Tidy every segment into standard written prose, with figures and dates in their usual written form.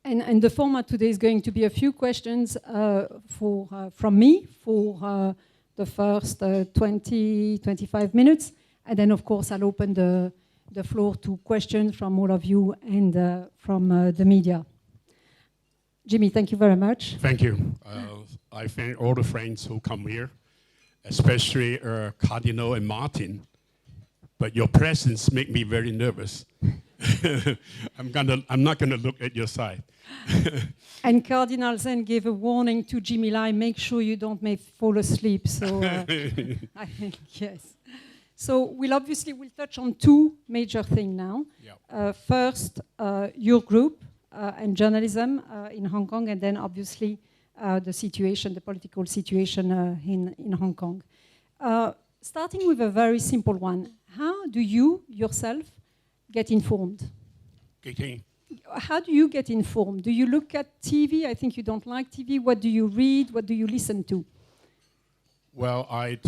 And the format today is going to be a few questions from me for the first 20, 25 minutes. And then, of course, I'll open the floor to questions from all of you and from the media. Jimmy, thank you very much. Thank you. I thank all the friends who come here, especially Cardinal and Martin. But your presence make me very nervous. I'm not gonna look at your side. And Cardinal then gave a warning to Jimmy Lai, make sure you don't fall asleep. So I think, yes. So we'll touch on two major things now. Yep. First, your group and journalism in Hong Kong, and then obviously the political situation in Hong Kong. Starting with a very simple one. How do you yourself get informed? How do you get informed? Do you look at TV? I think you don't like TV. What do you read? What do you listen to? Well, I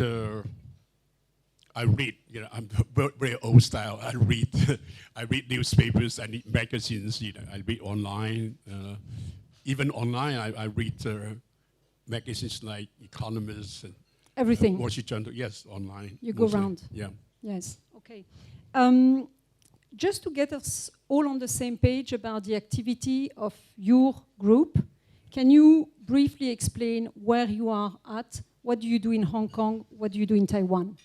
read. You know, I'm very old style. I read. I read newspapers. I read magazines. You know, I read online. Even online, I read magazines like Economist and everything. Wall Street Journal. Yes, online. You go around. Yeah. Yes. Okay. Just to get us all on the same page about the activity of your group, can you briefly explain where you are at? What do you do in Hong Kong? What do you do in Taiwan?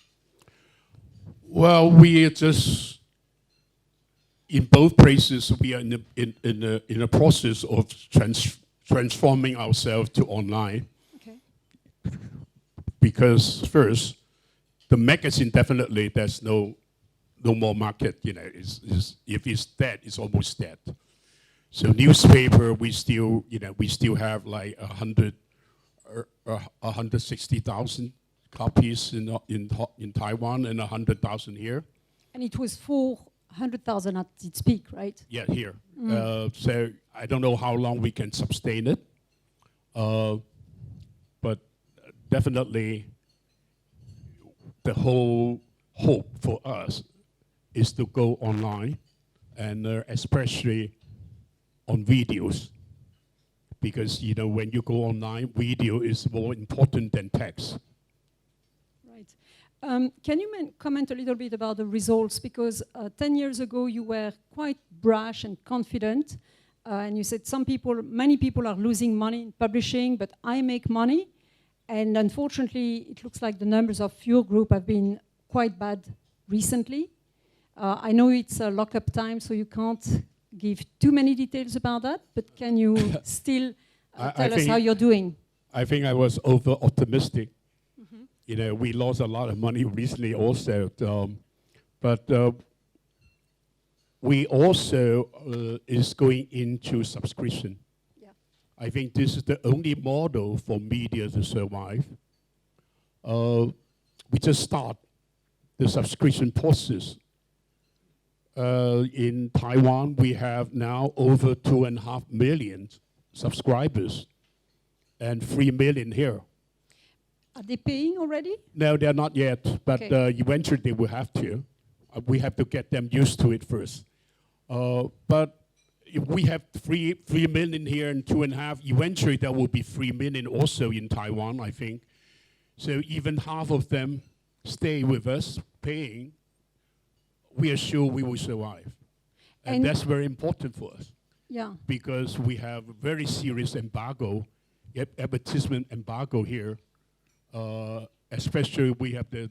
Well, we are just in both places. We are in a process of transforming ourselves to online. Okay. Because first, the magazine definitely there's no more market. You know, if it's dead, it's almost dead. So newspaper, we still have like 160,000 copies in Taiwan and 100,000 here. And it was 400,000 at its peak, right? Yeah, here. So I don't know how long we can sustain it, but definitely the whole hope for us is to go online, and especially on videos, because you know when you go online, video is more important than text. Right. Can you comment a little bit about the results? Because 10 years ago you were quite brash and confident, and you said many people are losing money in publishing, but I make money. And unfortunately, it looks like the numbers of your group have been quite bad recently. I know it's a lock-up time, so you can't give too many details about that, but can you still tell us how you're doing? I think I was over-optimistic. Mm-hmm. You know, we lost a lot of money recently also, but we also is going into subscription. Yeah. I think this is the only model for media to survive. We just start the subscription process. In Taiwan, we have now over 2.5 million subscribers and 3 million here. Are they paying already? No, they're not yet, but eventually they will have to. We have to get them used to it first. But if we have 3 million here and 2.5, eventually there will be 3 million also in Taiwan, I think. So even half of them stay with us, paying. We are sure we will survive. And that's very important for us. Yeah. Because we have a very serious embargo, advertisement embargo here. Especially we have the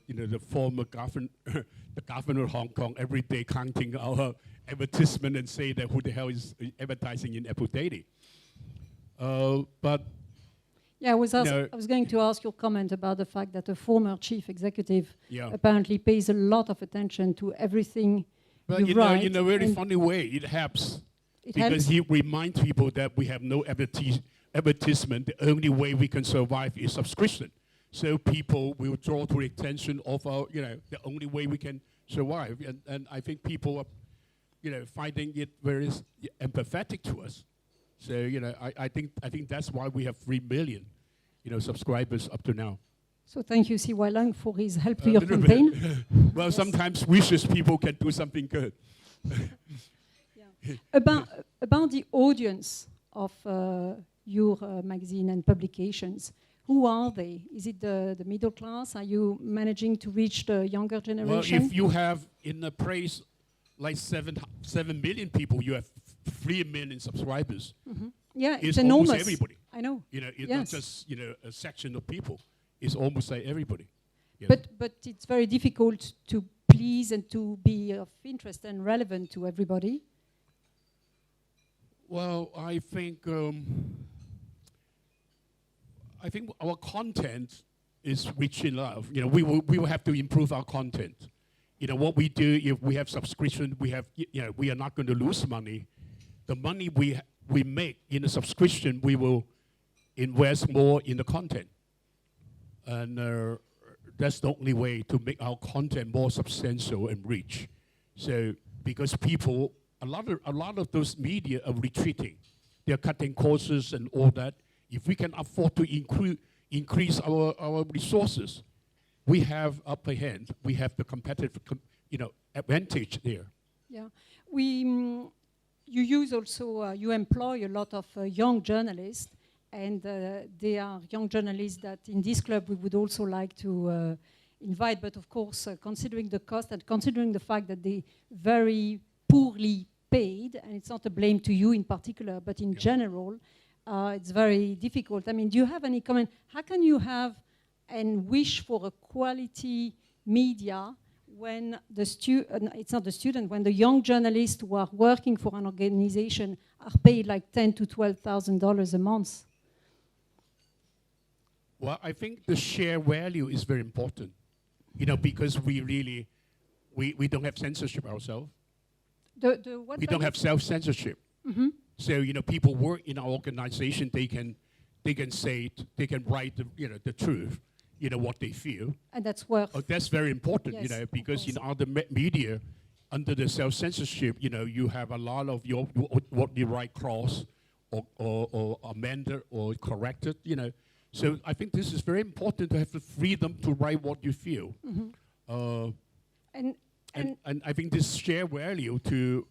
former governor, the governor of Hong Kong every day counting our advertisement and say that who the hell is advertising in Apple Daily. But yeah, I was going to ask your comment about the fact that a former chief executive apparently pays a lot of attention to everything you write. In a very funny way, it helps. Because he reminds people that we have no advertisement. The only way we can survive is subscription. So people will draw to the attention of our, the only way we can survive. And I think people are, finding it very empathetic to us. So, I think that's why we have 3 million, subscribers up to now. So thank you, CY Leung, for his help to your campaign. Well, sometimes wishes people can do something good. About the audience of your magazine and publications. Who are they? Is it the middle class? Are you managing to reach the younger generation? Well, if you have in a place like 7 million people, you have 3 million subscribers. Mm-hmm. Yeah, it's enormous. Almost everybody. I know. You know, it's yes. not just a section of people. It's almost like everybody. But it's very difficult to please and to be of interest and relevant to everybody. Well, I think our content is rich enough. You know, we will have to improve our content. You know, what we do, if we have subscription, we are not going to lose money. The money we make in the subscription, we will invest more in the content. And that's the only way to make our content more substantial and rich. So, because people, a lot of those media are retreating. They're cutting courses and all that. If we can afford to increase our resources, we have upper hand. We have the competitive, advantage there. Yeah, you use also, you employ a lot of young journalists, and they are young journalists that in this club we would also like to invite. But of course, considering the cost and considering the fact that they very poorly paid, and it's not a blame to you in particular, but in general, it's very difficult. I mean, do you have any comment? How can you have and wish for a quality media when the it's not the student, when the young journalists who are working for an organization are paid like $10,000 to $12,000 a month? Well, I think the share value is very important, because we don't have censorship ourselves. We don't have self-censorship. Mm-hmm. So, people work in our organization, they can say, they can write the truth, what they feel. And that's worth. That's very important, Yes, because in other media, under the self-censorship, you have a lot of what you write cross or amended or corrected, So I think this is very important to have the freedom to write what you feel. Mm-hmm. And I think this share value to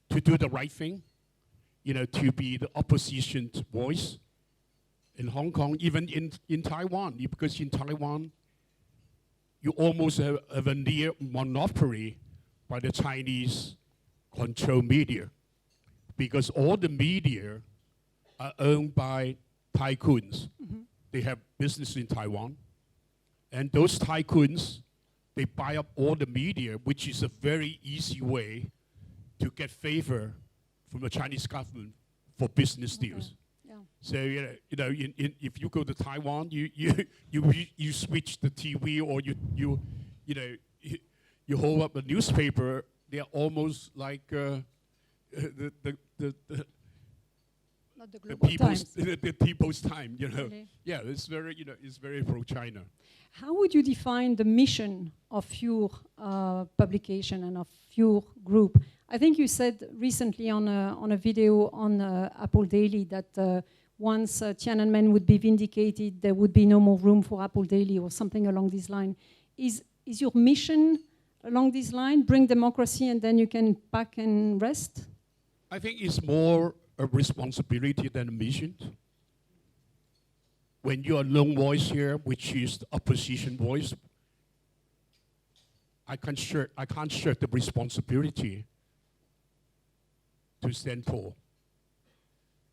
do the right thing, to be the opposition voice in Hong Kong, even in Taiwan, because in Taiwan, you almost have a near monopoly by the Chinese control media, because all the media are owned by tycoons. Mm-hmm. They have business in Taiwan, and those tycoons, they buy up all the media, which is a very easy way to get favor from the Chinese government for business deals. Yeah. So if you go to Taiwan, you switch the TV, or you hold up a newspaper. They are almost like Not the Global Times. the people's time. Really? Yeah, it's very pro-China. How would you define the mission of your publication and of your group? I think you said recently on a video on Apple Daily that once Tiananmen would be vindicated, there would be no more room for Apple Daily or something along this line. Is your mission along this line, bring democracy and then you can pack and rest? I think it's more a responsibility than a mission. When you're a lone voice here, which is the opposition voice, I can't shirk the responsibility to stand for,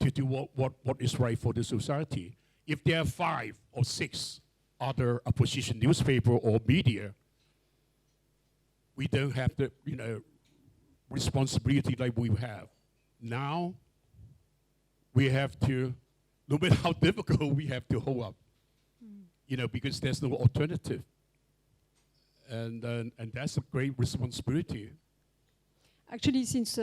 to do what is right for the society. If there are 5 or 6 other opposition newspaper or media, we don't have the responsibility like we have now. We have to, no matter how difficult, we have to hold up, because there's no alternative. And that's a great responsibility. Actually, since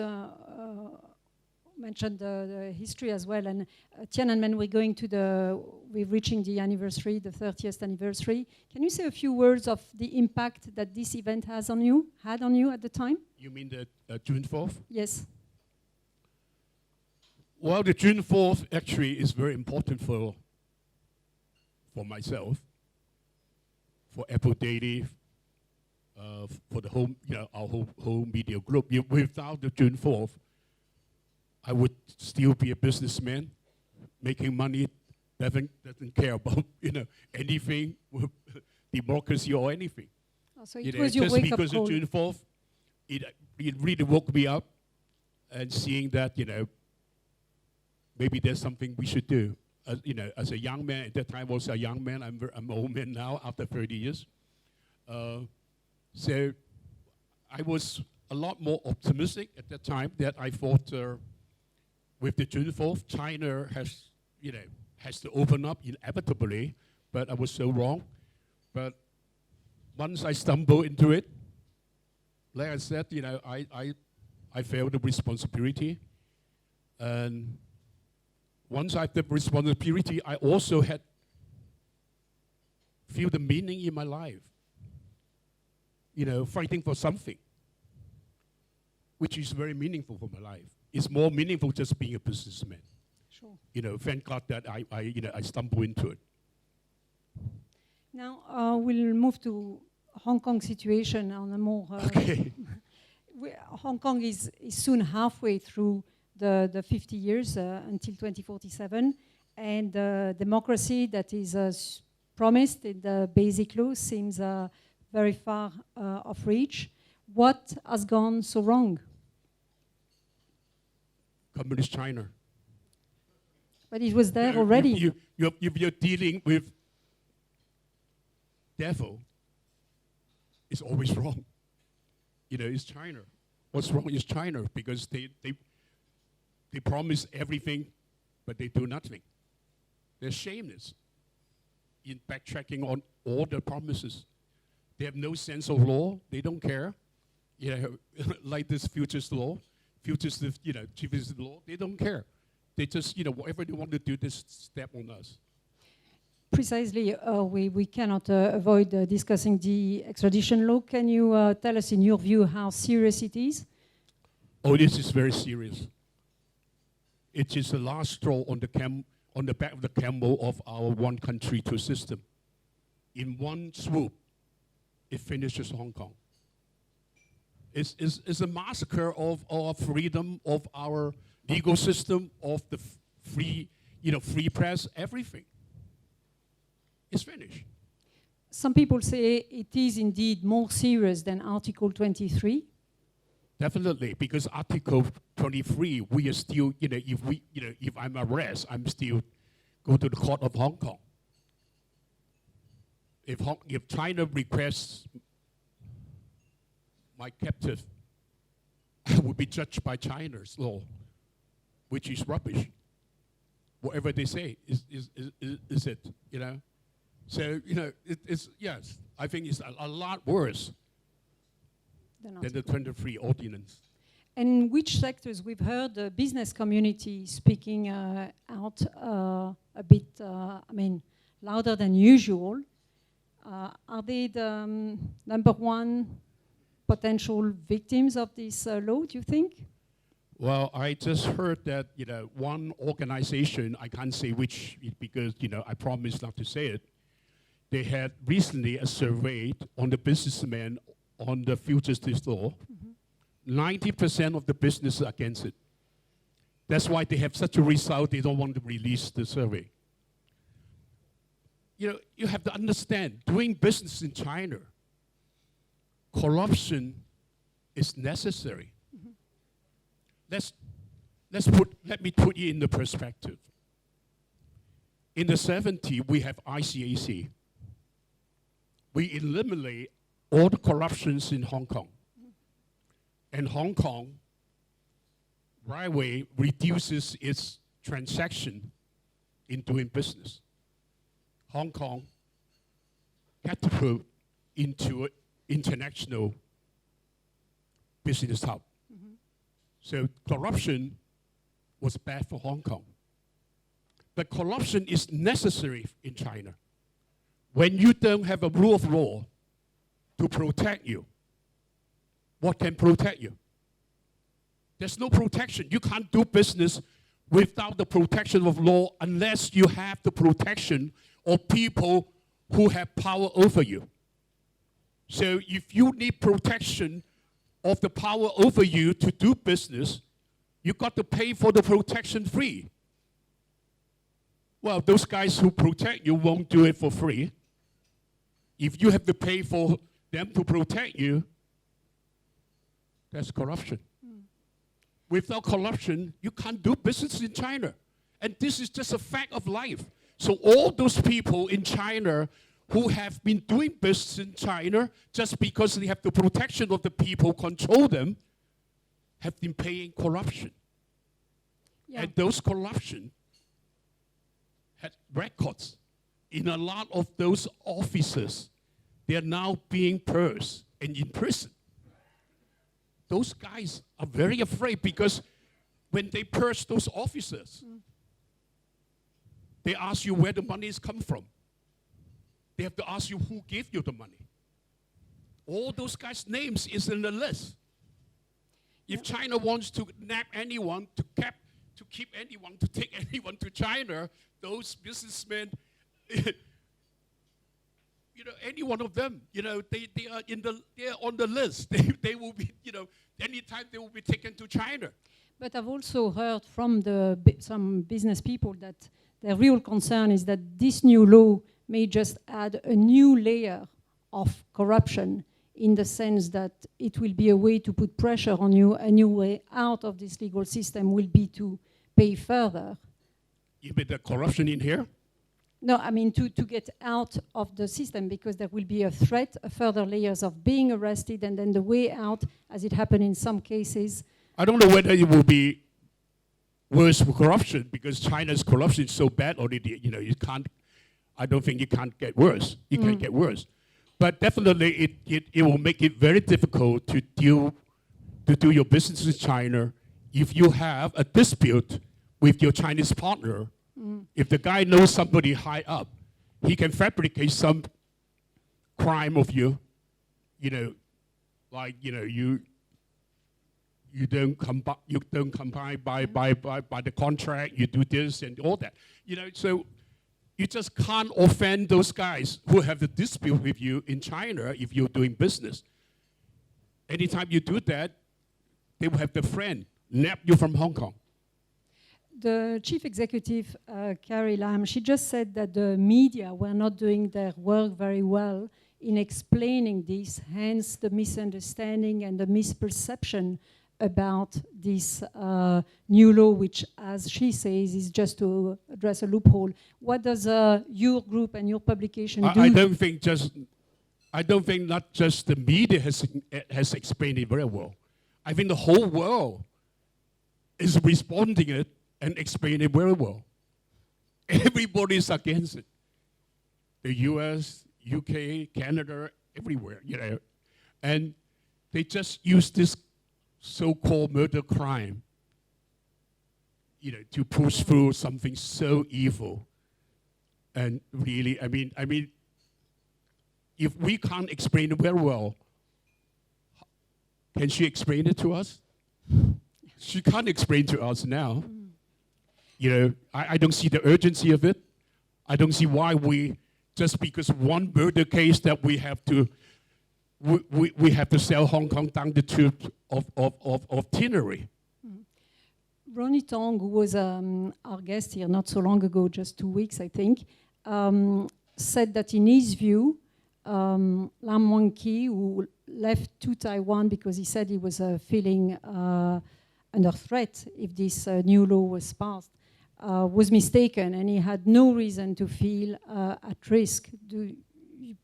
mentioned the history as well, and Tiananmen, we're reaching the anniversary, the 30th anniversary. Can you say a few words of the impact that this event had on you at the time? You mean the June 4th? Yes. Well, the June 4th actually is very important for myself, for Apple Daily, for the whole, our whole media group. Without the June 4th, I would still be a businessman, making money, doesn't care about anything, democracy or anything. Oh, so it was your wake-up just call. because of June 4th, it really woke me up, and seeing that maybe there's something we should do. As a young man at that time, I was a young man. I'm an old man now after 30 years. So I was a lot more optimistic at that time that I thought with the June 4th, China has to open up inevitably, but I was so wrong. But once I stumbled into it, like I said, I felt the responsibility. And once I had the responsibility, I also had feel the meaning in my life. Fighting for something, which is very meaningful for my life. It's more meaningful just being a businessman. Sure. Thank God that I stumbled into it. Now we'll move to Hong Kong situation on a more. Okay. Hong Kong is soon halfway through the 50 years until 2047, and democracy that is promised in the basic law seems very far off reach. What has gone so wrong? Communist China. But it was there already. You're dealing with devil. It's always wrong. It's China. What's wrong is China, because they promise everything, but they do nothing. They're shameless in backtracking on all their promises. They have no sense of law. They don't care. Like this futures law, chiefest law. They don't care. They just, whatever they want to do, they step on us. Precisely, we cannot avoid discussing the extradition law. Can you tell us, in your view, how serious it is? Oh, this is very serious. It is the last straw on the back of the camel of our one country, two system. In one swoop, it finishes Hong Kong. It's a massacre of our freedom, of our legal system, of the free press, everything. It's finished. Some people say it is indeed more serious than Article 23. Definitely, because Article 23, we are still, if I'm arrested, I'm still go to the court of Hong Kong. If China requests my captive, I will be judged by China's law, which is rubbish. Whatever they say is it, So, it's, yes, I think it's a lot worse than the 23 ordinance. And in which sectors we've heard the business community speaking out a bit, louder than usual. Are they the number one potential victims of this law, do you think? Well, I just heard that, one organization, I can't say which because, I promised not to say it, they had recently a survey on the businessmen on the futures law. 90% of the business are against it. That's why they have such a result, they don't want to release the survey. You have to understand, doing business in China, corruption is necessary. Let me put you in the perspective. In the 70s, we have ICAC. We eliminate all the corruptions in Hong Kong. And Hong Kong right away reduces its transaction in doing business. Hong Kong catapulted into an international business hub. So corruption was bad for Hong Kong. But corruption is necessary in China. When you don't have a rule of law to protect you, what can protect you? There's no protection. You can't do business without the protection of law unless you have the protection of people who have power over you. So if you need protection of the power over you to do business, You got to pay for the protection free. Well, those guys who protect you won't do it for free. If you have to pay for them to protect you, that's corruption. Without corruption, you can't do business in China. And this is just a fact of life. So all those people in China who have been doing business in China just because they have the protection of the people control them have been paying corruption. Yeah. And those corruption had records in a lot of those officers. They are now being purged and in prison. Those guys are very afraid because when they purge those officers, they ask you where the money has come from. They have to ask you who gave you the money. All those guys' names is in the list. If China wants to nab anyone, to keep anyone, to take anyone to China, those businessmen, any one of them, they are on the list. They will be, anytime they will be taken to China. But I've also heard from some business people that their real concern is that this new law may just add a new layer of corruption, in the sense that it will be a way to put pressure on you. A new way out of this legal system will be to pay further. You mean the corruption in here? No, I mean to get out of the system, because there will be a threat, further layers of being arrested, and then the way out, as it happened in some cases. I don't know whether it will be worse for corruption, because China's corruption is so bad already. You can't. I don't think it can't get worse. It can get worse, but definitely it will make it very difficult to do your business in China if you have a dispute with your Chinese partner. If the guy knows somebody high up, he can fabricate some crime of you. Like you don't comply by the contract. You do this and all that. So you just can't offend those guys who have the dispute with you in China if you're doing business. Anytime you do that, they will have the friend nab you from Hong Kong. The chief executive, Carrie Lam, she just said that the media were not doing their work very well in explaining this, hence the misunderstanding and the misperception about this new law, which, as she says, is just to address a loophole. What does your group and your publication do? I don't think not just the media has explained it very well. I think the whole world is responding it and explaining it very well. Everybody's against it. The US, UK, Canada, everywhere, And they just use this so-called murder crime, to push through something so evil. And really, I mean, if we can't explain it very well, can she explain it to us? She can't explain to us now. I don't see the urgency of it. I don't see why just because one murder case that we have to sell Hong Kong down the tube of tyranny. Ronnie Tong, who was our guest here not so long ago, just 2 weeks, I think, said that in his view, Lam Wangqi, who left to Taiwan because he said he was feeling under threat if this new law was passed, was mistaken, and he had no reason to feel at risk. You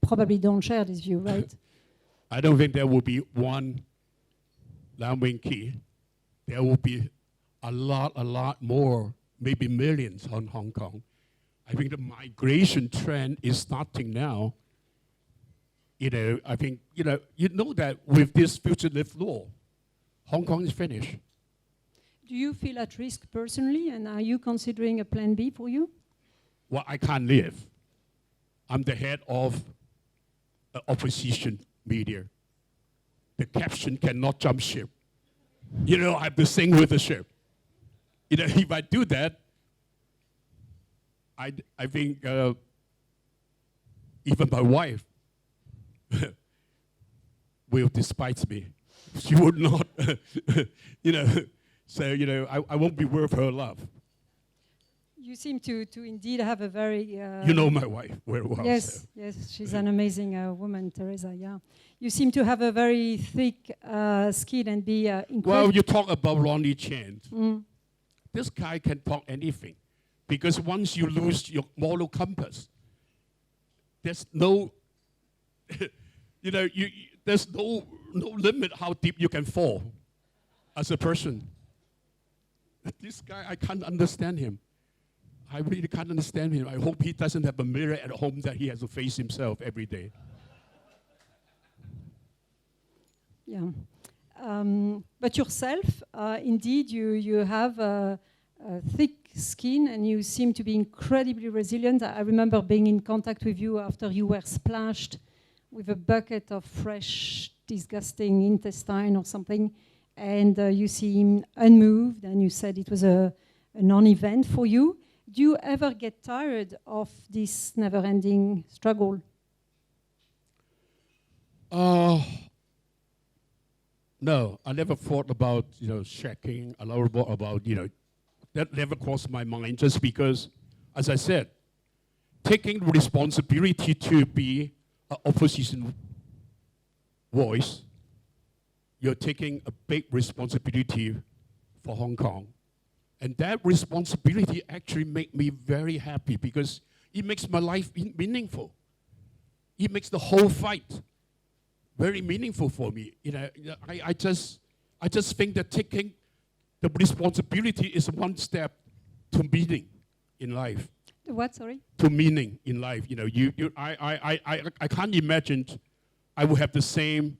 probably don't share this view, right? I don't think there will be one Lam Wangqi. There will be a lot more, maybe millions on Hong Kong. I think the migration trend is starting now. I think, that with this fugitive law, Hong Kong is finished. Do you feel at risk personally, and are you considering a plan B for you? Well, I can't live. I'm the head of opposition media. The caption cannot jump ship. I have to sing with the ship. If I do that, I think even my wife will despise me. She would not, So, I won't be worth her love. You seem to indeed have a very... You know my wife very well. Yes, So. yes, she's an amazing woman, Teresa, yeah. You seem to have a very thick skin and be incredible. Well, you talk about Ronnie Chan. This guy can talk anything. Because once you lose your moral compass, there's no, there's no limit how deep you can fall as a person. This guy, I can't understand him. I really can't understand him. I hope he doesn't have a mirror at home that he has to face himself every day. Yeah. But yourself, indeed, you have a thick skin and you seem to be incredibly resilient. I remember being in contact with you after you were splashed with a bucket of fresh, disgusting intestine or something, and you seem unmoved, and you said it was a non-event for you. Do you ever get tired of this never-ending struggle? No, I never thought about, checking. I never thought about, that never crossed my mind, just because, as I said, taking responsibility to be an opposition voice, you're taking a big responsibility for Hong Kong. And that responsibility actually made me very happy because it makes my life meaningful. It makes the whole fight very meaningful for me. I just think that taking the responsibility is one step to meaning in life. What, sorry? To meaning in life. I can't imagine I would have the same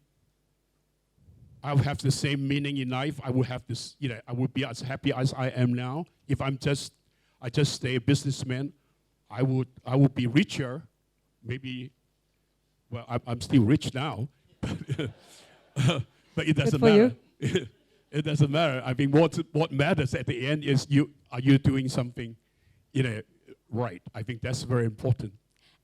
meaning in life. I would have this, I would be as happy as I am now. If I just stay a businessman, I would be richer. Maybe, well, I'm still rich now, but it doesn't matter. It doesn't matter. I mean, what matters at the end is are you doing something, right? I think that's very important.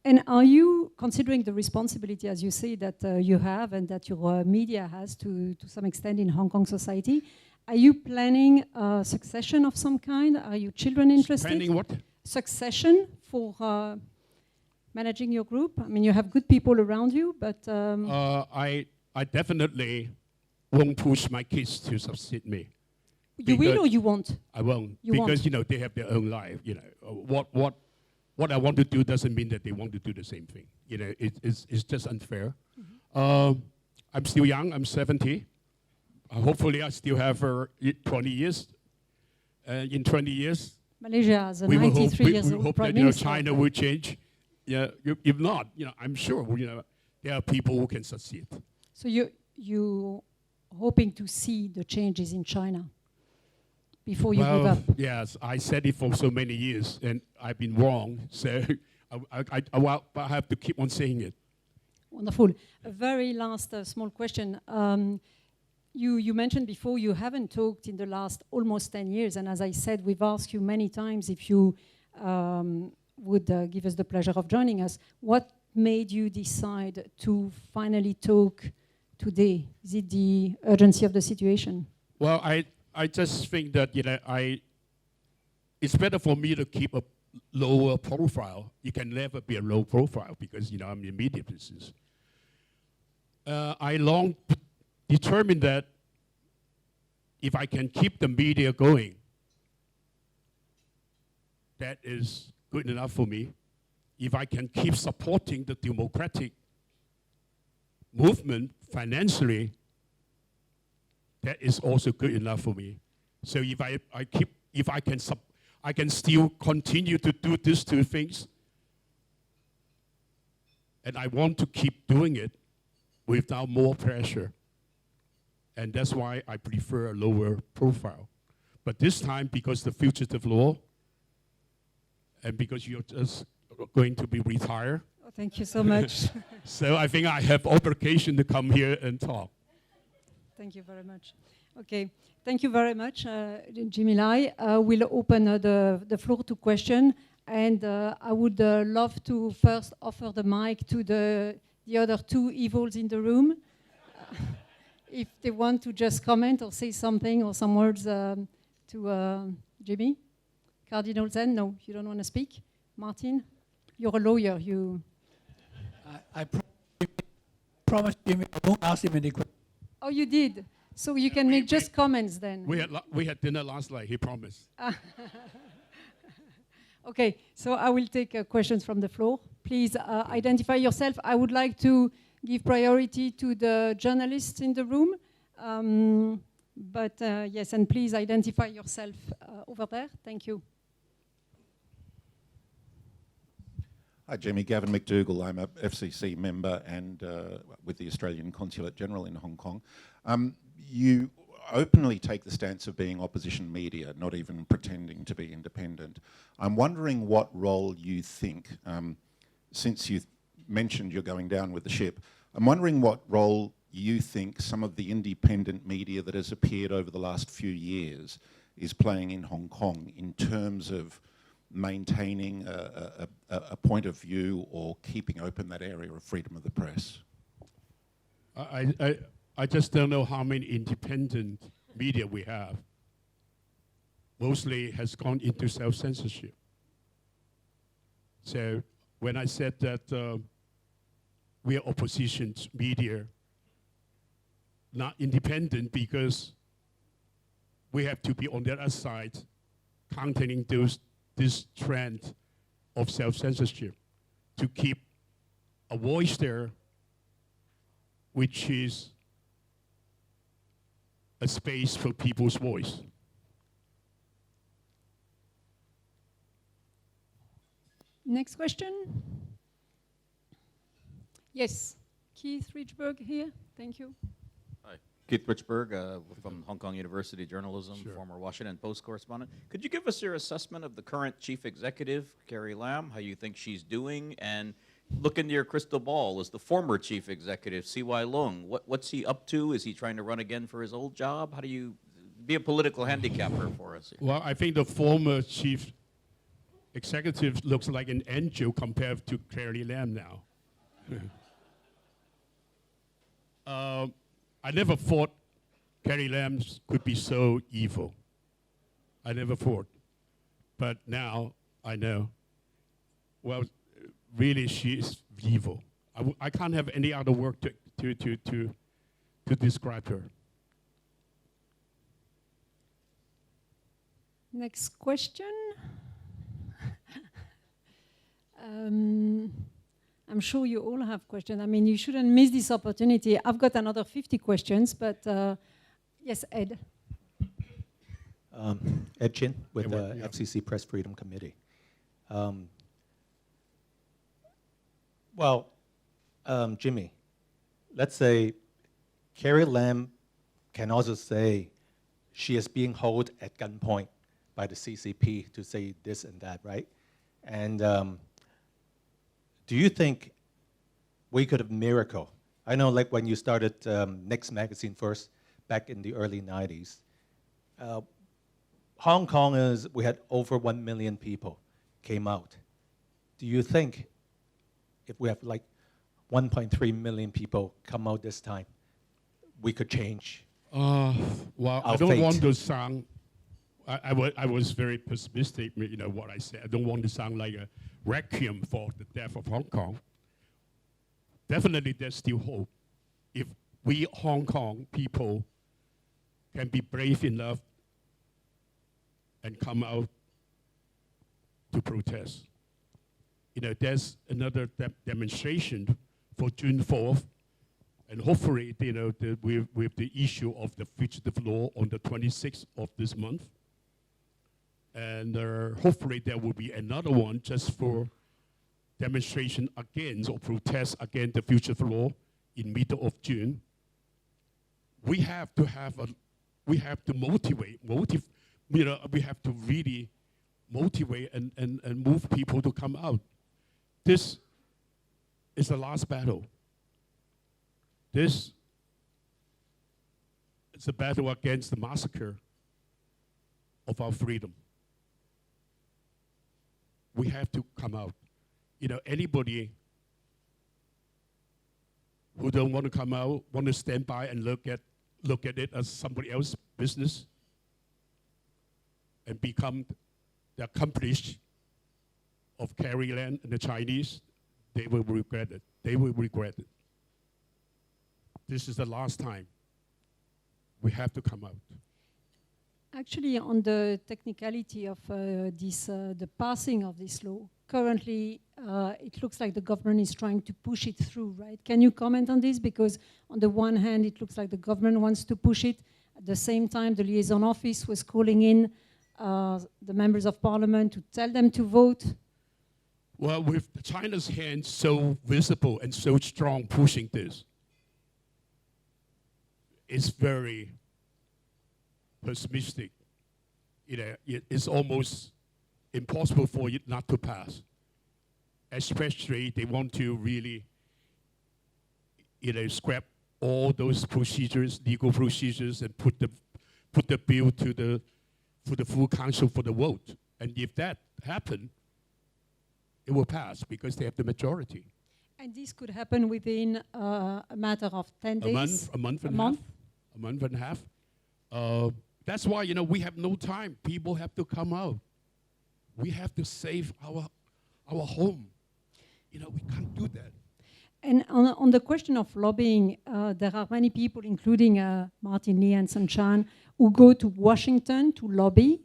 And are you considering the responsibility, as you say, that you have and that your media has to some extent in Hong Kong society? Are you planning a succession of some kind? Are your children interested? Planning what? Succession for managing your group? I mean, you have good people around you, but... I definitely won't push my kids to succeed me. You will or you won't? I won't. You because, won't. They have their own life. What I want to do doesn't mean that they want to do the same thing. It's just unfair. Mm-hmm. I'm still young. I'm 70. Hopefully, I still have 20 years. In 20 years, Malaysia has a 93 years old we hope prime that minister. China will change. Yeah, if not, I'm sure there are people who can succeed. So you hoping to see the changes in China before you give up? Yes, I said it for so many years, and I've been wrong. So I have to keep on saying it. Wonderful. A very last small question. You mentioned before you haven't talked in the last almost 10 years, and as I said, we've asked you many times if you would give us the pleasure of joining us. What made you decide to finally talk today? Is it the urgency of the situation? Well, I just think that it's better for me to keep a lower profile. You can never be a low profile because I'm in media business. I long determined that if I can keep the media going, that is good enough for me. If I can keep supporting the democratic movement financially, that is also good enough for me. So if I can still continue to do these two things, and I want to keep doing it without more pressure. And that's why I prefer a lower profile. But this time, because the fugitive law, and because you're just going to be retired. Oh, thank you so much. So I think I have obligation to come here and talk. Thank you very much. Okay, thank you very much, Jimmy Lai. We'll open the floor to question, and I would love to first offer the mic to the other two evils in the room. if they want to just comment or say something or some words to Jimmy. Cardinal Zen, no, you don't want to speak. Martin, you're a lawyer. I promised Jimmy I won't ask him any questions. Oh, you did. So you can make just comments then. We had dinner last night. He promised. Okay, so I will take questions from the floor. Please identify yourself. I would like to give priority to the journalists in the room. Yes, and please identify yourself over there. Thank you. Hi, Jimmy. Gavin McDougall. I'm a FCC member and with the Australian Consulate General in Hong Kong. You openly take the stance of being opposition media, not even pretending to be independent. I'm wondering what role you think, since you mentioned you're going down with the ship, I'm wondering what role you think some of the independent media that has appeared over the last few years is playing in Hong Kong in terms of maintaining a point of view or keeping open that area of freedom of the press? I just don't know how many independent media we have. Mostly has gone into self-censorship. So when I said that we are opposition media, not independent because we have to be on the other side countering this trend of self-censorship to keep a voice there which is a space for people's voice. Next question. Yes, Keith Richburg here. Thank you. Hi, Keith Richburg from Hong Kong University Journalism, Sure. former Washington Post correspondent. Could you give us your assessment of the current chief executive, Carrie Lam, how you think she's doing, and look into your crystal ball. Is the former chief executive, C.Y. Leung, what's he up to? Is he trying to run again for his old job? How do you be a political handicapper for us here? Well, I think the former chief executive looks like an angel compared to Carrie Lam now. I never thought Carrie Lam could be so evil. I never thought. But now I know. Well, really, she is evil. I can't have any other word to describe her. Next question. I'm sure you all have questions. I mean, you shouldn't miss this opportunity. I've got another 50 questions, but yes, Ed. Ed Chin with the Yeah. FCC Press Freedom Committee. Jimmy, let's say Carrie Lam can also say she is being held at gunpoint by the CCP to say this and that, right? And do you think we could have miracle? I know, like when you started Next Magazine first, back in the early 90s, Hong Kong we had over 1 million people came out. Do you think if we have like 1.3 million people come out this time, we could change? Well, I Our don't fate. want to sound. I was very pessimistic, you know, what I said. I don't want to sound like a requiem for the death of Hong Kong. Definitely, there's still hope. If we Hong Kong people can be brave enough and come out to protest. You know, there's another demonstration for June 4th, and hopefully, you know, with the issue of the fugitive law on the 26th of this month. And hopefully there will be another one just for demonstration against or protest against the fugitive law in middle of June. We have to motivate, you know, we have to really motivate and move people to come out. This is the last battle. This is a battle against the massacre of our freedom. We have to come out. You know, anybody who don't want to come out, want to stand by and look at look at it as somebody else's business and become the accomplice of Carrie Lam and the Chinese, they will regret it. They will regret it. This is the last time. We have to come out. Actually, on the technicality of the passing of this law, currently it looks like the government is trying to push it through, right? Can you comment on this? Because on the one hand, it looks like the government wants to push it. At the same time, the liaison office was calling in the members of parliament to tell them to vote. Well, with China's hand so visible and so strong pushing this, it's very pessimistic. It's almost impossible for it not to pass. Especially they want to really, scrap all those procedures, legal procedures, and put the bill to the full council for the vote. And if that happened, it will pass because they have the majority. And this could happen within a matter of 10 days? A month and a half. That's why, we have no time. People have to come out. We have to save our home. We can't do that. And on the question of lobbying, there are many people, including Martin Lee and Sun Chan, who go to Washington to lobby,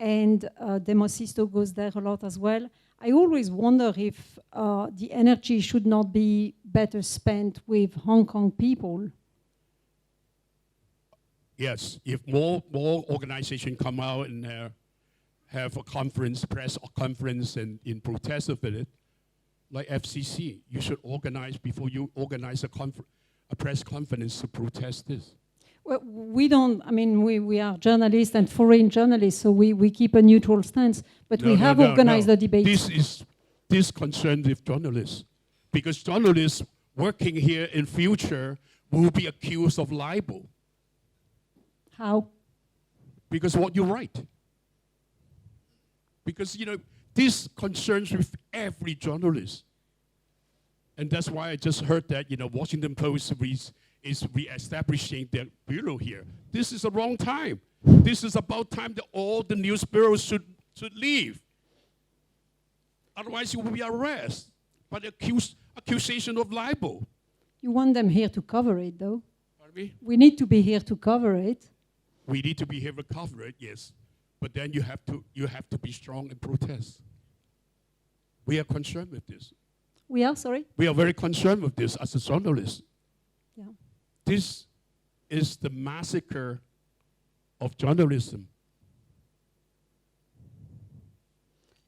and Demosisto goes there a lot as well. I always wonder if the energy should not be better spent with Hong Kong people. Yes, if more organizations come out and have a conference, press conference, and in protest of it, like FCC, you should organize before you organize a press conference to protest this. Well, we don't, we are journalists and foreign journalists, so we keep a neutral stance, but we have organized a debate. This concerns with journalists, because journalists working here in future will be accused of libel. How? Because what you write. Because, this concerns with every journalist. And that's why I just heard that, Washington Post is re-establishing their bureau here. This is the wrong time. This is about time that all the news bureaus should leave. Otherwise, you will be arrested by the accusation of libel. You want them here to cover it, though? Pardon me? We need to be here to cover it. We need to be here to cover it, yes. But then you have to be strong and protest. We are concerned with this. We are, sorry? We are very concerned with this as a journalist. Yeah. This is the massacre of journalism.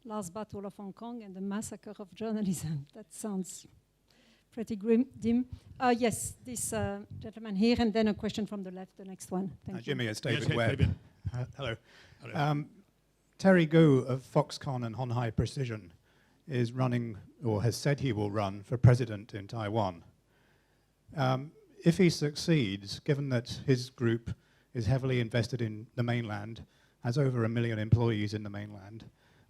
Last battle of Hong Kong and the massacre of journalism. That sounds pretty grim, dim. Yes, this gentleman here, and then a question from the left, the next one. Thank you. Jimmy, it's David Yes, Webb. David. Hello. Hello. Terry Gu of Foxconn and Honhai Precision is running, or has said he will run, for president in Taiwan. If he succeeds, given that his group is heavily invested in the mainland, has over 1 million employees in the mainland,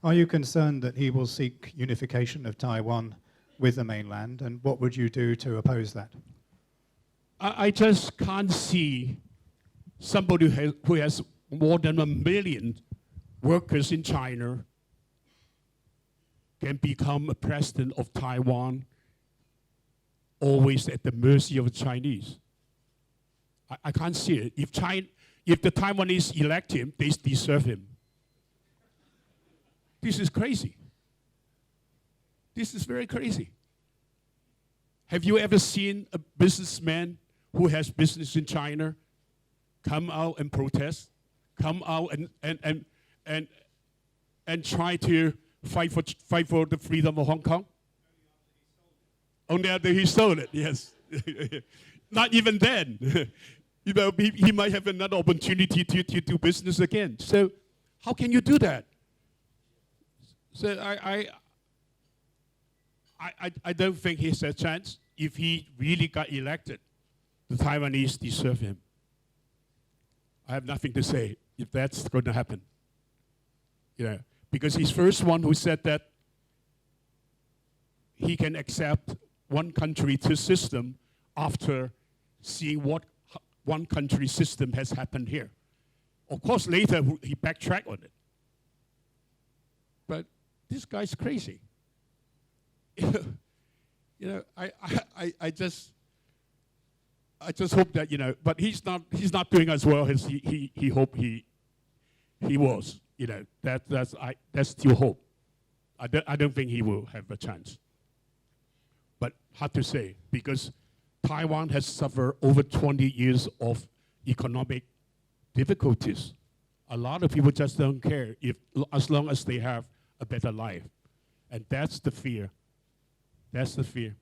are you concerned that he will seek unification of Taiwan with the mainland, and what would you do to oppose that? I just can't see somebody who has more than 1 million workers in China can become a president of Taiwan, always at the mercy of the Chinese. I can't see it. If the Taiwanese elect him, they deserve him. This is crazy. This is very crazy. Have you ever seen a businessman who has business in China come out and protest, come out and try to fight for the freedom of Hong Kong? Only after he stole it, yes. Not even then. He might have another opportunity to do business again. So how can you do that? So I don't think he has a chance. If he really got elected, the Taiwanese deserve him. I have nothing to say if that's going to happen. Because he's first one who said that he can accept one country, two system after seeing one country system has happened here. Of course, later he backtracked on it. But this guy's crazy. I just hope that, but he's not doing as well as he hoped he was. That's still hope. I don't think he will have a chance. But hard to say, because Taiwan has suffered over 20 years of economic difficulties. A lot of people just don't care as long as they have a better life. And that's the fear. That's the fear.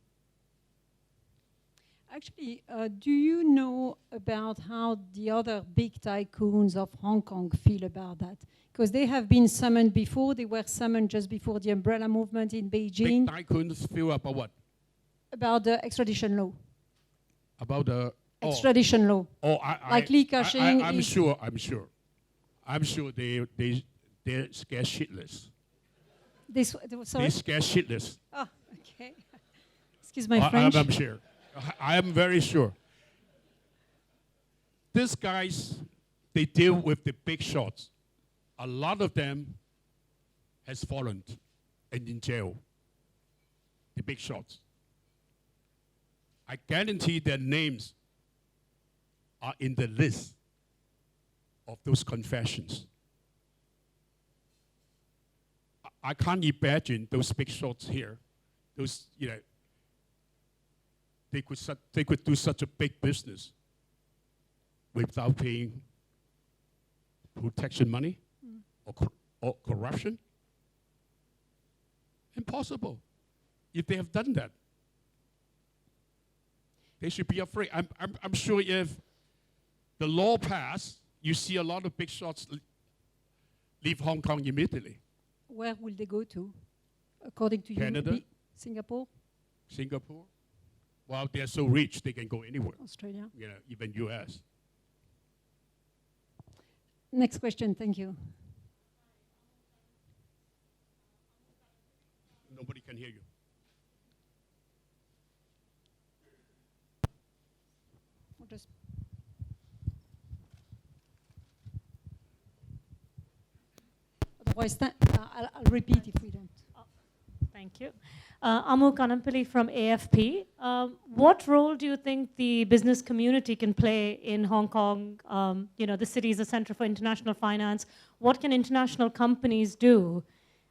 Actually, do you know about how the other big tycoons of Hong Kong feel about that? Because they have been summoned before. They were summoned just before the umbrella movement in Beijing. Big tycoons feel about what? About the extradition law. About the extradition law. Oh, like Li Ka-shing. I'm sure. I'm sure they're scared shitless. Sorry? They're scared shitless. Oh, okay. Excuse my French. I'm sure. I am very sure. These guys, they deal with the big shots. A lot of them has fallen and in jail. The big shots. I guarantee their names are in the list of those confessions. I can't imagine those big shots here. Those, they could do such a big business without paying protection money or corruption. Impossible. If they have done that, they should be afraid. I'm sure if the law passed, you see a lot of big shots leave Hong Kong immediately. Where will they go to, according to Canada? you? Singapore? Singapore? Well, they're so rich, they can go anywhere. Australia? Even US. Next question, thank you. Nobody can hear you. We'll just otherwise, I'll repeat if we don't. Thank you. Amu Kanampally from AFP. What role do you think the business community can play in Hong Kong? The city is a center for international finance. What can international companies do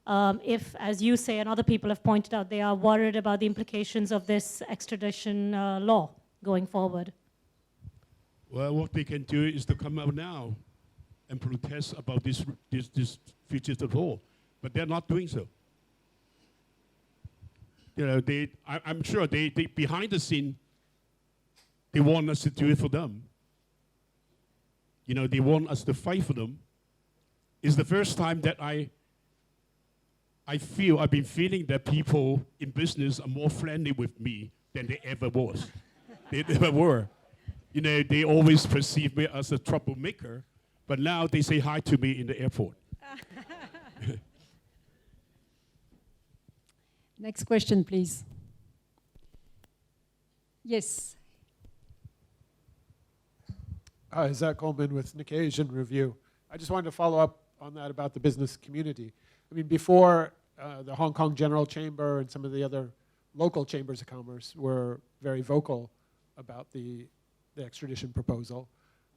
if, as you say and other people have pointed out, they are worried about the implications of this extradition law going forward? Well, what they can do is to come out now and protest about this features of law, but they're not doing so. I'm sure they behind the scene, they want us to do it for them. They want us to fight for them. It's the first time that I've been feeling that people in business are more friendly with me than they ever was. They never were. They always perceive me as a troublemaker, but now they say hi to me in the airport. Next question, please. Yes. Hi, Zach Coleman with Nikkei Asian Review. I just wanted to follow up on that about the business community. I mean, before the Hong Kong General Chamber and some of the other local chambers of commerce were very vocal about the extradition proposal.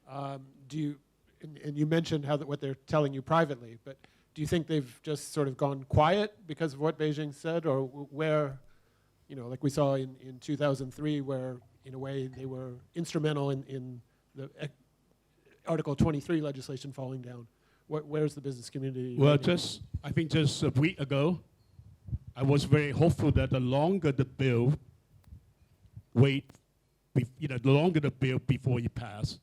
And you mentioned what they're telling you privately, but do you think they've just sort of gone quiet because of what Beijing said, or where, like we saw in 2003, where in a way they were instrumental in the Article 23 legislation falling down? Where's the business community? Well, I think just a week ago, I was very hopeful that the longer the bill the longer the bill before it passed,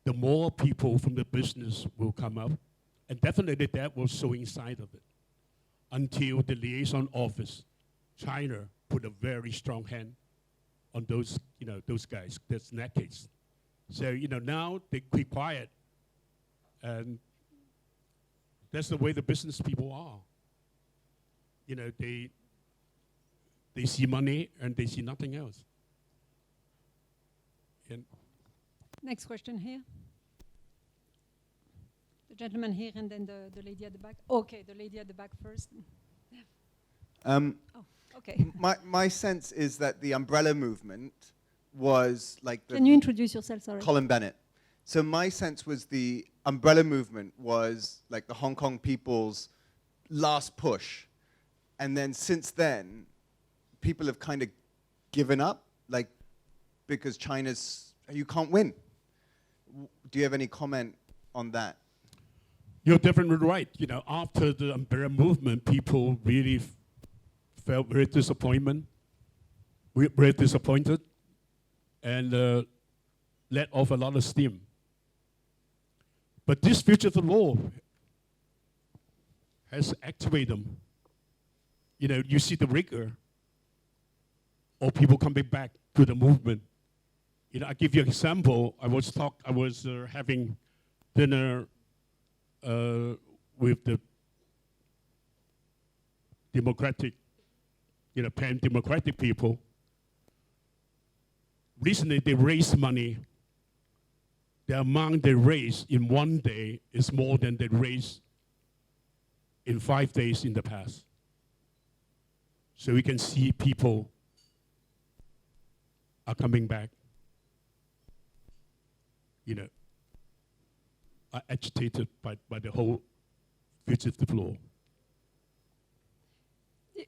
the more people from the business will come up. And definitely that was showing signs of it until the liaison office, China, put a very strong hand on those guys, that's nakeds. So, now they keep quiet. And that's the way the business people are. They see money and they see nothing else. And Next question here. The gentleman here and then the lady at the back. Okay, the lady at the back first. Okay. My sense is that the umbrella movement was like the... Can you introduce yourself, sorry? Colin Bennett. So my sense was the umbrella movement was like the Hong Kong people's last push. And then since then, people have kind of given up, like, because China's, you can't win. Do you have any comment on that? You're definitely right. You know, after the umbrella movement, people really felt very disappointed, and let off a lot of steam. But this fugitive law has activated them. You know, you see the rigor of people coming back to the movement. You know, I give you an example. I was having dinner with the democratic, pan-democratic people. Recently, they raised money. The amount they raised in one day is more than they raised in 5 days in the past. So we can see people are coming back, are agitated by the whole fugitive law.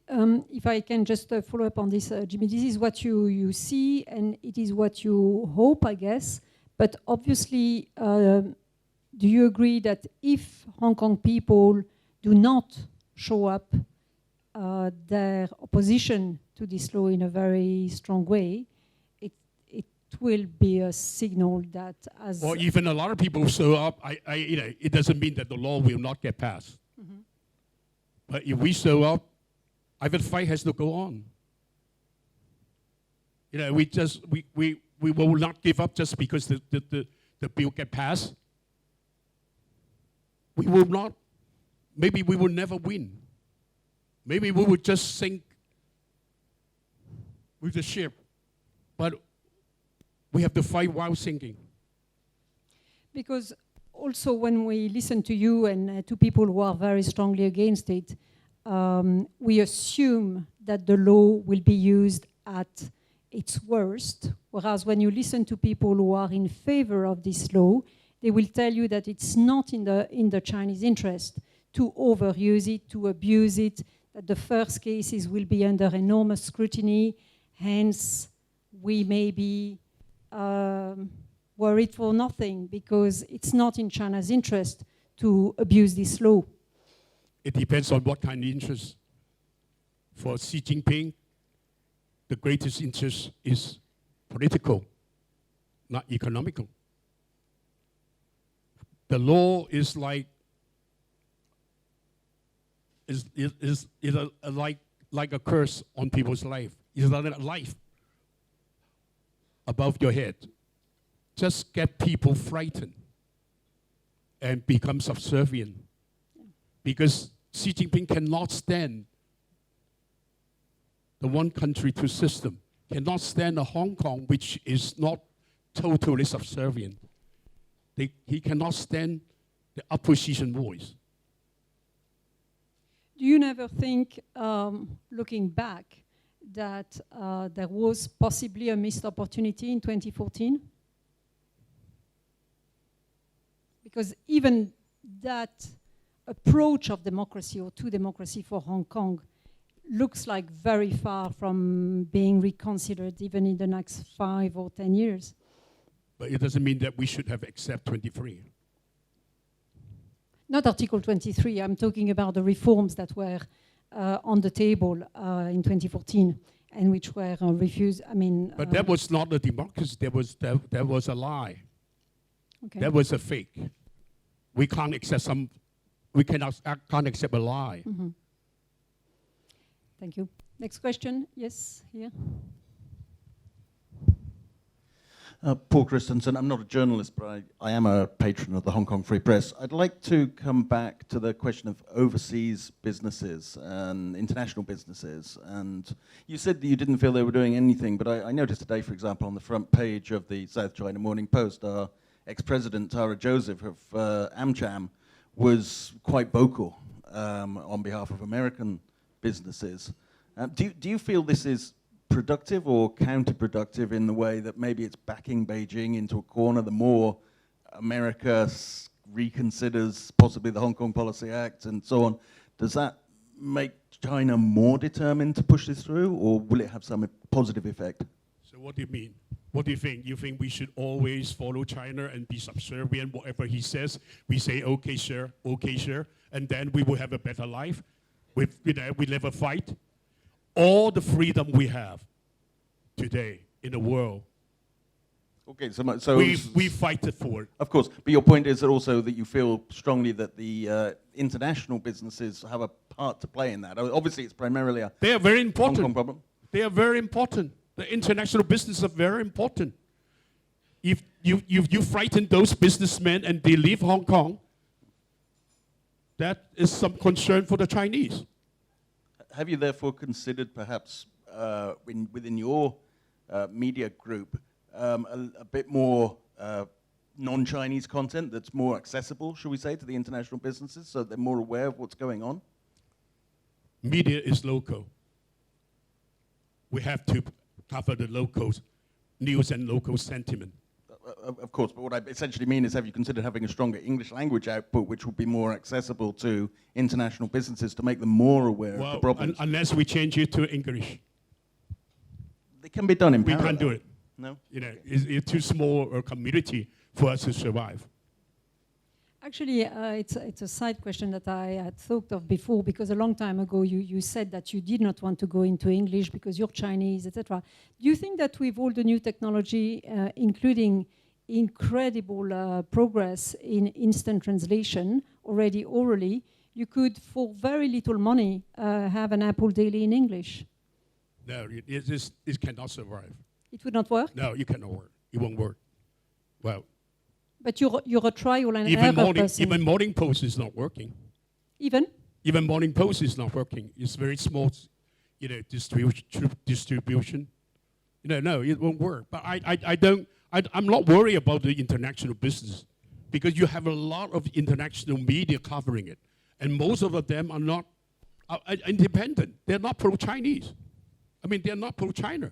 If I can just follow up on this, Jimmy, this is what you see, and it is what you hope, I guess. But obviously, do you agree that if Hong Kong people do not show up their opposition to this law in a very strong way, it will be a signal that as... Or even a lot of people show up, it doesn't mean that the law will not get passed. Mm-hmm. But if we show up, the fight has to go on. We will not give up just because the bill get passed. We will not. Maybe we will never win. Maybe we will just sink with the ship. But we have to fight while sinking. Because also when we listen to you and to people who are very strongly against it, we assume that the law will be used at its worst, whereas when you listen to people who are in favor of this law, they will tell you that it's not in the Chinese interest to overuse it, to abuse it, that the first cases will be under enormous scrutiny, hence we may be worried for nothing, because it's not in China's interest to abuse this law. It depends on what kind of interest. For Xi Jinping, the greatest interest is political, not economical. The law is like like a curse on people's life. It's not a life above your head. Just get people frightened and become subservient. Because Xi Jinping cannot stand the one country, two system, cannot stand a Hong Kong which is not totally subservient. He cannot stand the opposition voice. Do you never think, looking back, that there was possibly a missed opportunity in 2014? Because even that approach of democracy or to democracy for Hong Kong looks like very far from being reconsidered even in the next 5 or 10 years. But it doesn't mean that we should have accept 23. Not Article 23, I'm talking about the reforms that were on the table in 2014 and which were refused, But that was not a democracy, that was a lie. Okay. That was a fake. We can't accept can't accept a lie. Mm-hmm. Thank you. Next question, yes, here. Paul Christensen. I'm not a journalist, but I am a patron of the Hong Kong Free Press. I'd like to come back to the question of overseas businesses and international businesses. And you said that you didn't feel they were doing anything, but I noticed today, for example, on the front page of the South China Morning Post, our ex-president, Tara Joseph of AmCham, was quite vocal on behalf of American businesses. Do you feel this is productive or counterproductive in the way that maybe it's backing Beijing into a corner the more America reconsiders possibly the Hong Kong Policy Act and so on? Does that make China more determined to push this through, or will it have some positive effect? So what do you mean? What do you think? You think we should always follow China and be subservient? Whatever he says, we say, okay, sir, and then we will have a better life? We never fight? All the freedom we have today in the world, Okay, so we fight for it. Of course, but your point is that also that you feel strongly that the international businesses have a part to play in that. Obviously, it's primarily a They are very Hong important. Kong problem. They are very important. The international business are very important. If you frighten those businessmen and they leave Hong Kong, that is some concern for the Chinese. Have you therefore considered perhaps within your media group a bit more non-Chinese content that's more accessible, shall we say, to the international businesses so they're more aware of what's going on? Media is local. We have to cover the local news and local sentiment. Of course, but what I essentially mean is, have you considered having a stronger English language output which would be more accessible to international businesses to make them more aware of the problems? Unless we change it to English. They can be done in We parallel. can't do it. No? It's too small a community for us to survive. Actually, it's a side question that I had thought of before, because a long time ago you said that you did not want to go into English because you're Chinese, etc. Do you think that with all the new technology, including incredible progress in instant translation already orally, you could, for very little money, have an Apple Daily in English? No, it cannot survive. It would not work? No, you cannot work. It won't work. Well, but you're a trial and error person. Even Morning Post is not working. Even Morning Post is not working. It's very small, distribution. No, it won't work. But I'm not worried about the international business, because you have a lot of international media covering it, and most of them are not independent. They're not pro-Chinese. I mean, they're not pro-China.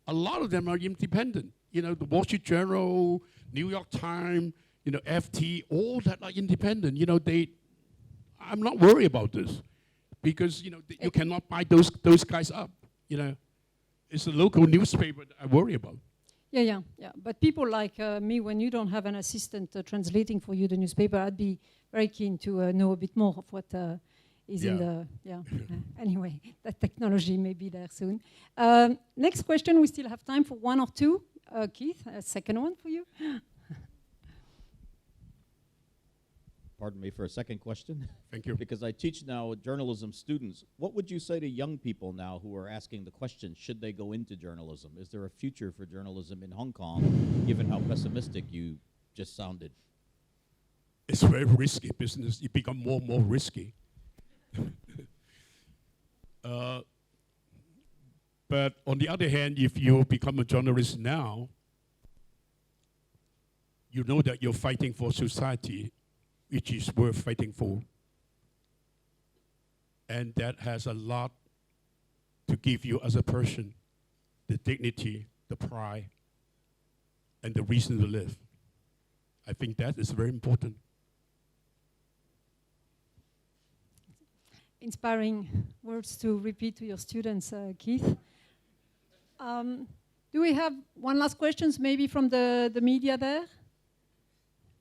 A lot of them are independent. The Wall Street Journal, New York Times, FT, all that are independent. I'm not worried about this, because you cannot buy those guys up. It's the local newspaper that I worry about. Yeah. But people like me, when you don't have an assistant translating for you the newspaper, I'd be very keen to know a bit more of what is in the... Yeah. Anyway, that technology may be there soon. Next question, we still have time for one or two. Keith, a second one for you. Pardon me for a second question. Thank you. Because I teach now journalism students. What would you say to young people now who are asking the question, should they go into journalism? Is there a future for journalism in Hong Kong, given how pessimistic you just sounded? It's very risky business. It becomes more and more risky. But on the other hand, if you become a journalist now, you know that you're fighting for society, which is worth fighting for. And that has a lot to give you as a person, the dignity, the pride, and the reason to live. I think that is very important. Inspiring words to repeat to your students, Keith. Do we have one last question, maybe from the media there?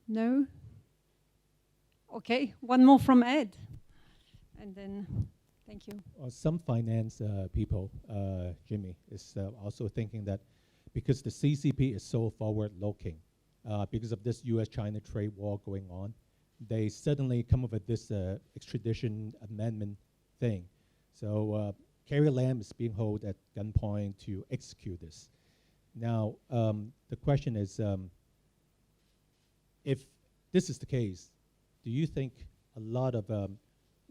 No? Okay, one more from Ed. And then, thank you. Some finance people, Jimmy, is also thinking that because the CCP is so forward-looking, because of this US-China trade war going on, they suddenly come up with this extradition amendment thing. So Carrie Lam is being held at gunpoint to execute this. Now, the question is, if this is the case, do you think a lot of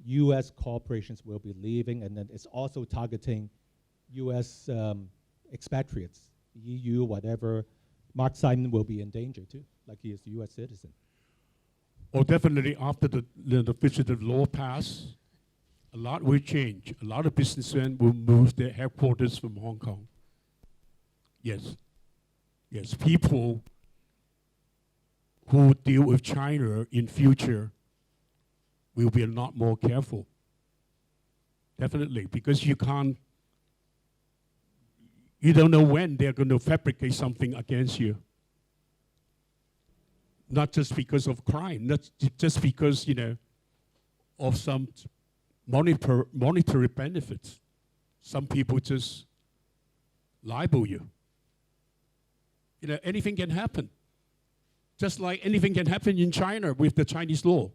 U.S. corporations will be leaving, and then it's also targeting U.S. expatriates, EU, whatever? Mark Simon will be in danger too, like he is a U.S. citizen. Well, definitely after the fugitive law passed, a lot will change. A lot of businessmen will move their headquarters from Hong Kong. Yes. Yes, people who deal with China in future will be a lot more careful. Definitely, because you don't know when they're going to fabricate something against you. Not just because of crime, not just because, of some monetary benefits. Some people just libel you. Anything can happen. Just like anything can happen in China with the Chinese law.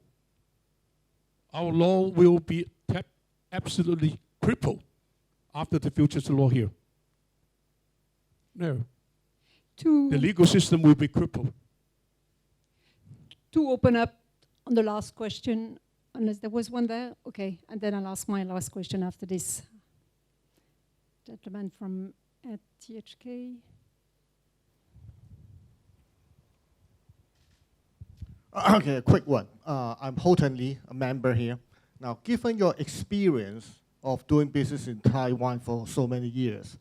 Our law will be absolutely crippled after the future law here. No. The legal system will be crippled. To open up on the last question, unless there was one there, okay, and then I'll ask my last question after this. Gentleman from THK. Okay, a quick one. I'm Houghton Lee, a member here. Now, given your experience of doing business in Taiwan for so many years,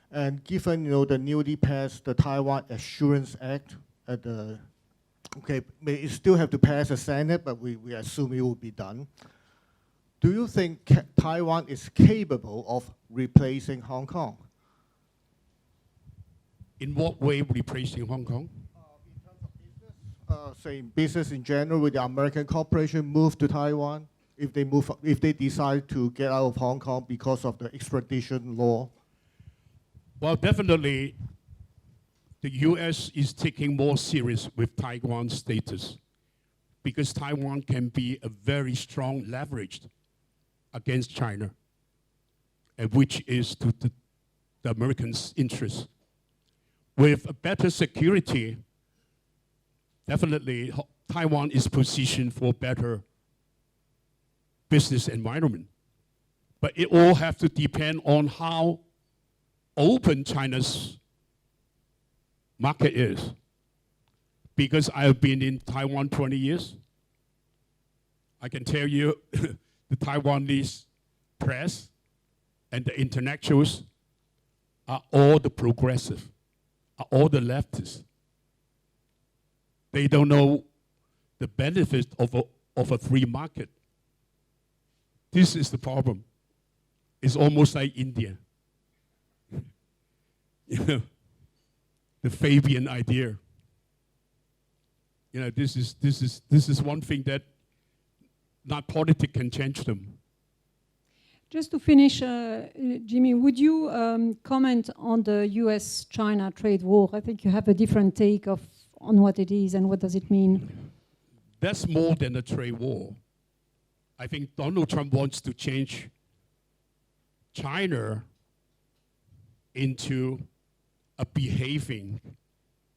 and given the newly passed the Taiwan Assurance Act at the it still have to pass the Senate, but we assume it will be done. Do you think Taiwan is capable of replacing Hong Kong? In what way replacing Hong Kong? In terms of business, say business in general, with the American corporation move to Taiwan, if they decide to get out of Hong Kong because of the extradition law? Well, definitely, the U.S. is taking more serious with Taiwan's status because Taiwan can be a very strong leverage against China, and which is to the Americans' interest. With a better security, definitely Taiwan is positioned for better business environment. But it all has to depend on how open China's market is. Because I have been in Taiwan 20 years, I can tell you the Taiwanese press and the intellectuals are all the progressive, are all the leftists. They don't know the benefits of a free market. This is the problem. It's almost like India. The Fabian idea. This is one thing that not politics can change them. Just to finish, Jimmy, would you comment on the US-China trade war? I think you have a different take on what it is and what does it mean. That's more than a trade war. I think Donald Trump wants to change China into a behaving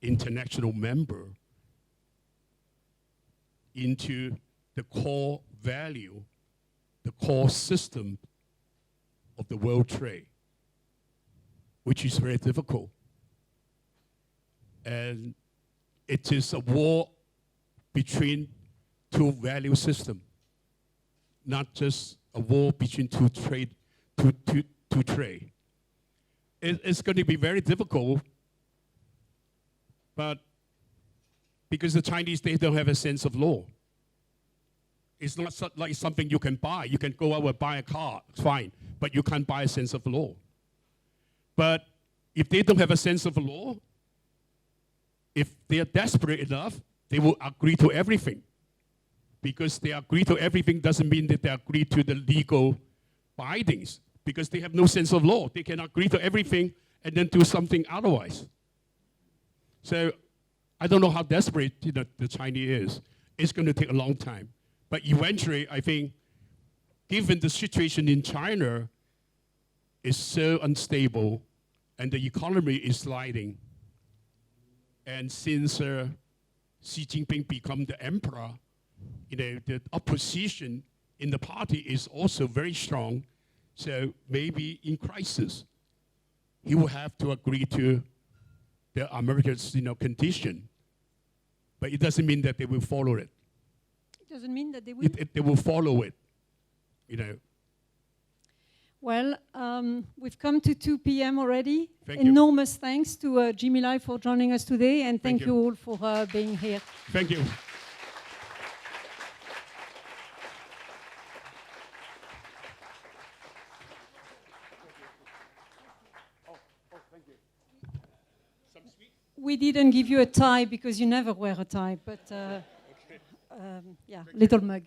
international member, into the core value, the core system of the world trade, which is very difficult. And it is a war between two value systems, not just a war between two trade. It's going to be very difficult, but because the Chinese, they don't have a sense of law. It's not like something you can buy. You can go out and buy a car, it's fine, but you can't buy a sense of law. But if they don't have a sense of law, if they are desperate enough, they will agree to everything. Because they agree to everything doesn't mean that they agree to the legal bindings, because they have no sense of law. They can agree to everything and then do something otherwise. So I don't know how desperate the Chinese is. It's going to take a long time. But eventually, I think, given the situation in China is so unstable and the economy is sliding. And since Xi Jinping become the emperor, the opposition in the party is also very strong. So maybe in crisis, he will have to agree to the Americans' condition. But it doesn't mean that they will follow it. It doesn't mean that they will. They will follow it. Well, we've come to 2 p.m. already. Thank you. Enormous thanks to Jimmy Lai for joining us today, and thank Thank you you. all for being here. Thank you. We didn't give you a tie because you never wear a tie, but yeah, little mug.